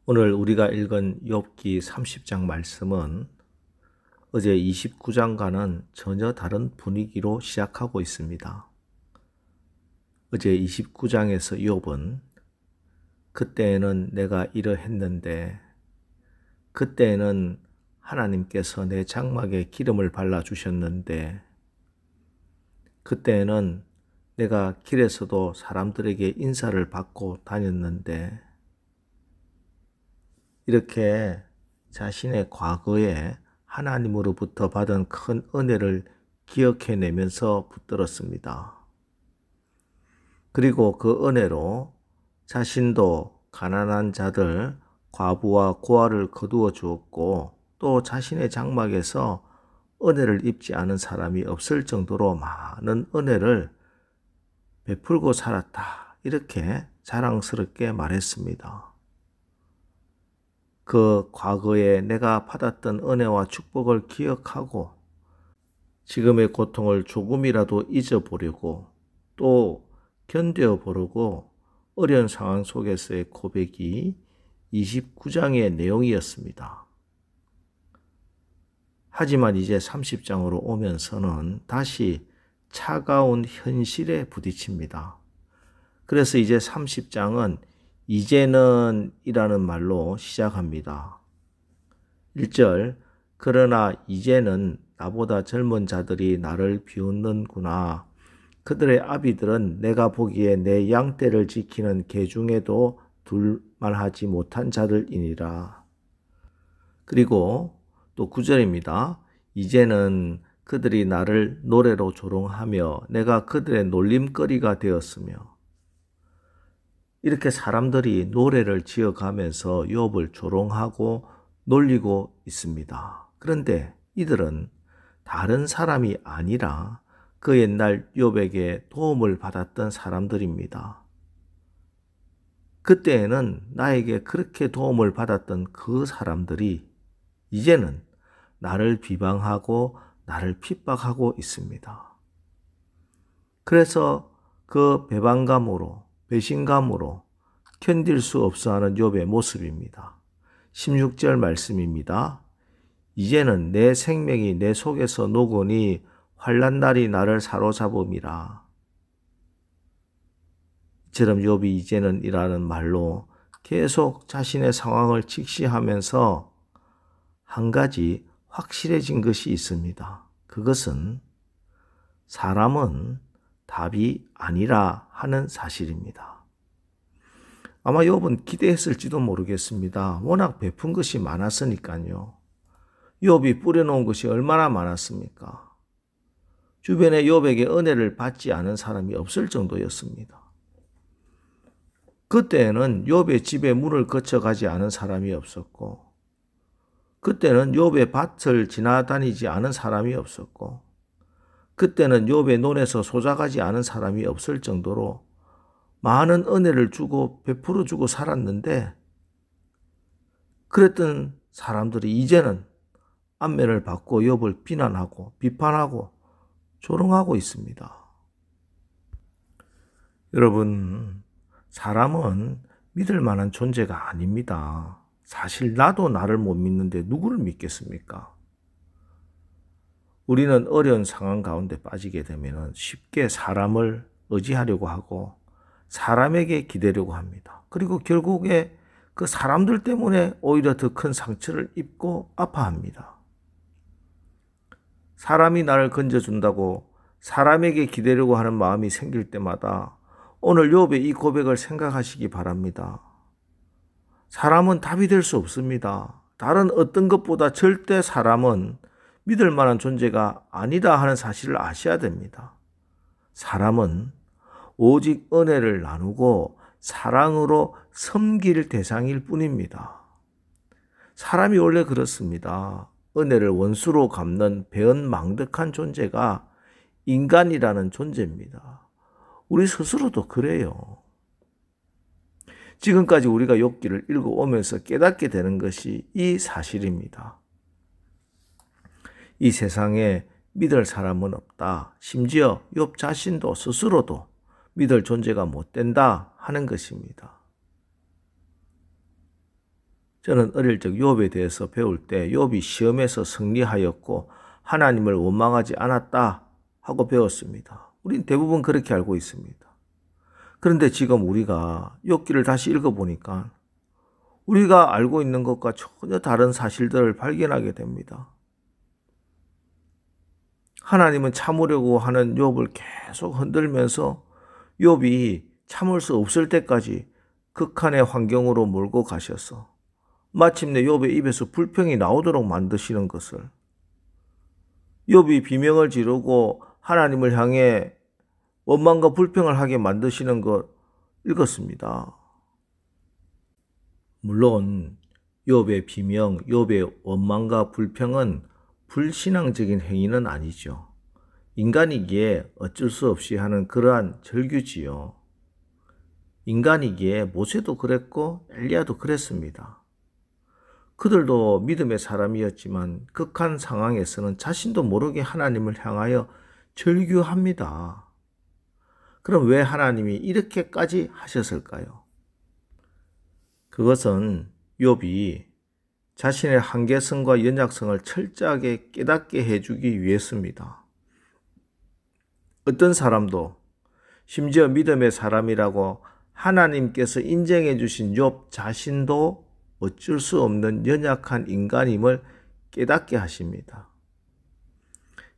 오늘 우리가 읽은 욥기 30장 말씀은 어제 29장과는 전혀 다른 분위기로 시작하고 있습니다. 어제 29장에서 욥은 그때에는 내가 이러했는데, 그때에는 하나님께서 내 장막에 기름을 발라주셨는데, 그때에는 내가 길에서도 사람들에게 인사를 받고 다녔는데, 이렇게 자신의 과거에 하나님으로부터 받은 큰 은혜를 기억해내면서 붙들었습니다. 그리고 그 은혜로 자신도 가난한 자들, 과부와 고아를 거두어 주었고, 또 자신의 장막에서 은혜를 입지 않은 사람이 없을 정도로 많은 은혜를 베풀고 살았다. 이렇게 자랑스럽게 말했습니다. 그 과거에 내가 받았던 은혜와 축복을 기억하고 지금의 고통을 조금이라도 잊어보려고 또 견뎌보려고 어려운 상황 속에서의 고백이 29장의 내용이었습니다. 하지만 이제 30장으로 오면서는 다시 차가운 현실에 부딪힙니다. 그래서 이제 30장은 이제는 이라는 말로 시작합니다. 1절, 그러나 이제는 나보다 젊은 자들이 나를 비웃는구나. 그들의 아비들은 내가 보기에 내 양떼를 지키는 개 중에도 둘만하지 못한 자들이니라. 그리고 또 9절입니다. 이제는 그들이 나를 노래로 조롱하며 내가 그들의 놀림거리가 되었으며, 이렇게 사람들이 노래를 지어가면서 욥을 조롱하고 놀리고 있습니다. 그런데 이들은 다른 사람이 아니라 그 옛날 욥에게 도움을 받았던 사람들입니다. 그때에는 나에게 그렇게 도움을 받았던 그 사람들이 이제는 나를 비방하고 나를 핍박하고 있습니다. 그래서 그 배반감으로, 배신감으로 견딜 수 없어하는 욥의 모습입니다. 16절 말씀입니다. 이제는 내 생명이 내 속에서 녹으니 환난 날이 나를 사로잡음이라. 이처럼 욥이 이제는 이라는 말로 계속 자신의 상황을 직시하면서 한 가지 확실해진 것이 있습니다. 그것은 사람은 답이 아니라 하는 사실입니다. 아마 욥은 기대했을지도 모르겠습니다. 워낙 베푼 것이 많았으니까요. 욥이 뿌려놓은 것이 얼마나 많았습니까? 주변에 욥에게 은혜를 받지 않은 사람이 없을 정도였습니다. 그때는 욥의 집에 문을 거쳐가지 않은 사람이 없었고, 그때는 욥의 밭을 지나다니지 않은 사람이 없었고, 그때는 욥의 논에서 솟아가지 않은 사람이 없을 정도로 많은 은혜를 주고 베풀어 주고 살았는데, 그랬던 사람들이 이제는 안면을 받고 욥을 비난하고 비판하고 조롱하고 있습니다. 여러분, 사람은 믿을 만한 존재가 아닙니다. 사실 나도 나를 못 믿는데 누구를 믿겠습니까? 우리는 어려운 상황 가운데 빠지게 되면 쉽게 사람을 의지하려고 하고 사람에게 기대려고 합니다. 그리고 결국에 그 사람들 때문에 오히려 더 큰 상처를 입고 아파합니다. 사람이 나를 건져준다고 사람에게 기대려고 하는 마음이 생길 때마다 오늘 욥의 이 고백을 생각하시기 바랍니다. 사람은 답이 될 수 없습니다. 다른 어떤 것보다 절대 사람은 믿을 만한 존재가 아니다 하는 사실을 아셔야 됩니다. 사람은 오직 은혜를 나누고 사랑으로 섬길 대상일 뿐입니다. 사람이 원래 그렇습니다. 은혜를 원수로 갚는 배은망덕한 존재가 인간이라는 존재입니다. 우리 스스로도 그래요. 지금까지 우리가 욥기를 읽어오면서 깨닫게 되는 것이 이 사실입니다. 이 세상에 믿을 사람은 없다. 심지어 욥 자신도 스스로도 믿을 존재가 못 된다 하는 것입니다. 저는 어릴 적 욥에 대해서 배울 때 욥이 시험에서 승리하였고 하나님을 원망하지 않았다 하고 배웠습니다. 우린 대부분 그렇게 알고 있습니다. 그런데 지금 우리가 욥기를 다시 읽어보니까 우리가 알고 있는 것과 전혀 다른 사실들을 발견하게 됩니다. 하나님은 참으려고 하는 욥을 계속 흔들면서 욥이 참을 수 없을 때까지 극한의 환경으로 몰고 가셔서 마침내 욥의 입에서 불평이 나오도록 만드시는 것을, 욥이 비명을 지르고 하나님을 향해 원망과 불평을 하게 만드시는 것 읽었습니다. 물론 욥의 비명, 욥의 원망과 불평은 불신앙적인 행위는 아니죠. 인간이기에 어쩔 수 없이 하는 그러한 절규지요. 인간이기에 모세도 그랬고 엘리야도 그랬습니다. 그들도 믿음의 사람이었지만 극한 상황에서는 자신도 모르게 하나님을 향하여 절규합니다. 그럼 왜 하나님이 이렇게까지 하셨을까요? 그것은 욥이 자신의 한계성과 연약성을 철저하게 깨닫게 해주기 위해서입니다. 어떤 사람도, 심지어 믿음의 사람이라고 하나님께서 인정해 주신 욥 자신도 어쩔 수 없는 연약한 인간임을 깨닫게 하십니다.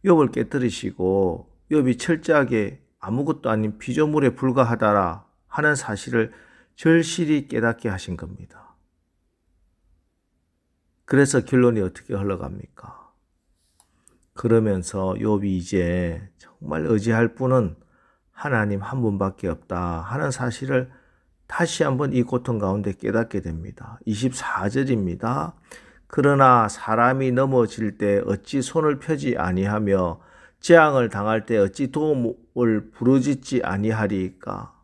욥을 깨뜨리시고 욥이 철저하게 아무것도 아닌 피조물에 불과하다라 하는 사실을 절실히 깨닫게 하신 겁니다. 그래서 결론이 어떻게 흘러갑니까? 그러면서 욥이 이제 정말 의지할 분은 하나님 한 분밖에 없다 하는 사실을 다시 한번 이 고통 가운데 깨닫게 됩니다. 24절입니다. 그러나 사람이 넘어질 때 어찌 손을 펴지 아니하며 재앙을 당할 때 어찌 도움을 부르짖지 아니하리까?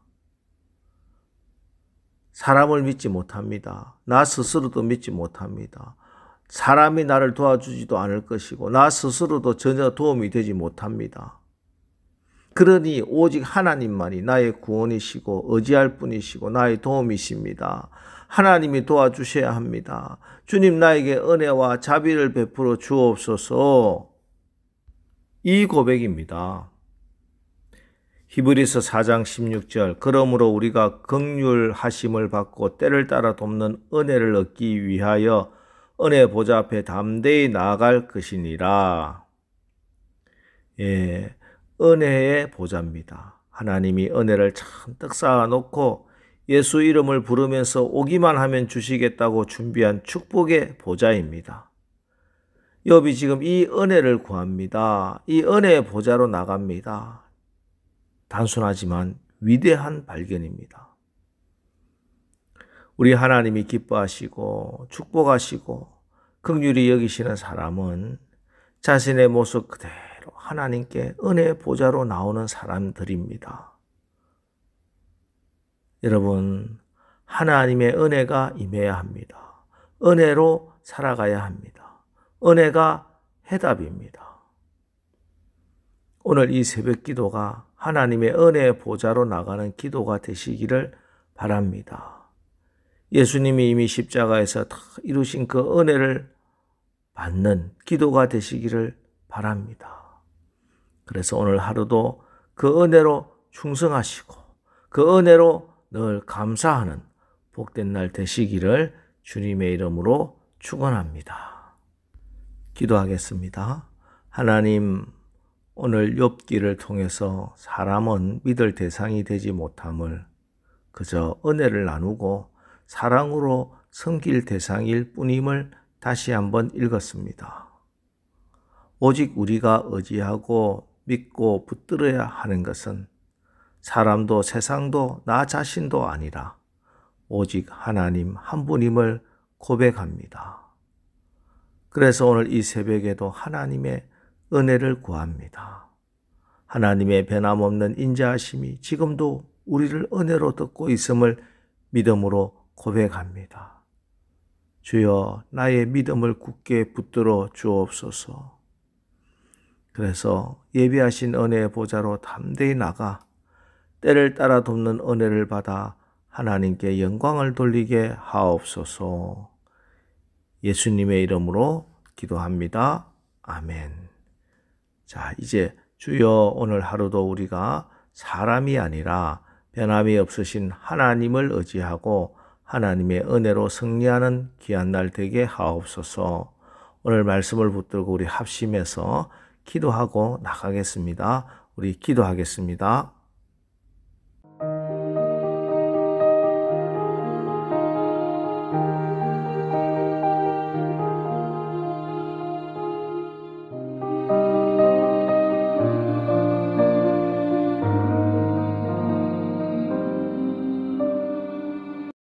사람을 믿지 못합니다. 나 스스로도 믿지 못합니다. 사람이 나를 도와주지도 않을 것이고 나 스스로도 전혀 도움이 되지 못합니다. 그러니 오직 하나님만이 나의 구원이시고 의지할 분이시고 나의 도움이십니다. 하나님이 도와주셔야 합니다. 주님 나에게 은혜와 자비를 베풀어 주옵소서. 이 고백입니다. 히브리서 4장 16절 그러므로 우리가 긍휼하심을 받고 때를 따라 돕는 은혜를 얻기 위하여 은혜 보좌 앞에 담대히 나아갈 것이니라. 예, 은혜의 보좌입니다. 하나님이 은혜를 잔뜩 쌓아놓고 예수 이름을 부르면서 오기만 하면 주시겠다고 준비한 축복의 보좌입니다. 욥이 지금 이 은혜를 구합니다. 이 은혜의 보좌로 나갑니다. 단순하지만 위대한 발견입니다. 우리 하나님이 기뻐하시고 축복하시고 긍휼히 여기시는 사람은 자신의 모습 그대로 하나님께 은혜의 보좌로 나오는 사람들입니다. 여러분, 하나님의 은혜가 임해야 합니다. 은혜로 살아가야 합니다. 은혜가 해답입니다. 오늘 이 새벽 기도가 하나님의 은혜의 보좌로 나가는 기도가 되시기를 바랍니다. 예수님이 이미 십자가에서 다 이루신 그 은혜를 받는 기도가 되시기를 바랍니다. 그래서 오늘 하루도 그 은혜로 충성하시고 그 은혜로 늘 감사하는 복된 날 되시기를 주님의 이름으로 축원합니다. 기도하겠습니다. 하나님, 오늘 욥기를 통해서 사람은 믿을 대상이 되지 못함을 그저 은혜를 나누고 사랑으로 섬길 대상일 뿐임을 다시 한번 읽었습니다. 오직 우리가 의지하고 믿고 붙들어야 하는 것은 사람도 세상도 나 자신도 아니라 오직 하나님 한 분임을 고백합니다. 그래서 오늘 이 새벽에도 하나님의 은혜를 구합니다. 하나님의 변함없는 인자하심이 지금도 우리를 은혜로 듣고 있음을 믿음으로 고백합니다. 주여, 나의 믿음을 굳게 붙들어 주옵소서. 그래서 예비하신 은혜의 보좌로 담대히 나가 때를 따라 돕는 은혜를 받아 하나님께 영광을 돌리게 하옵소서. 예수님의 이름으로 기도합니다. 아멘. 자, 이제 주여 오늘 하루도 우리가 사람이 아니라 변함이 없으신 하나님을 의지하고 하나님의 은혜로 승리하는 귀한 날 되게 하옵소서. 오늘 말씀을 붙들고 우리 합심해서 기도하고 나가겠습니다. 우리 기도하겠습니다.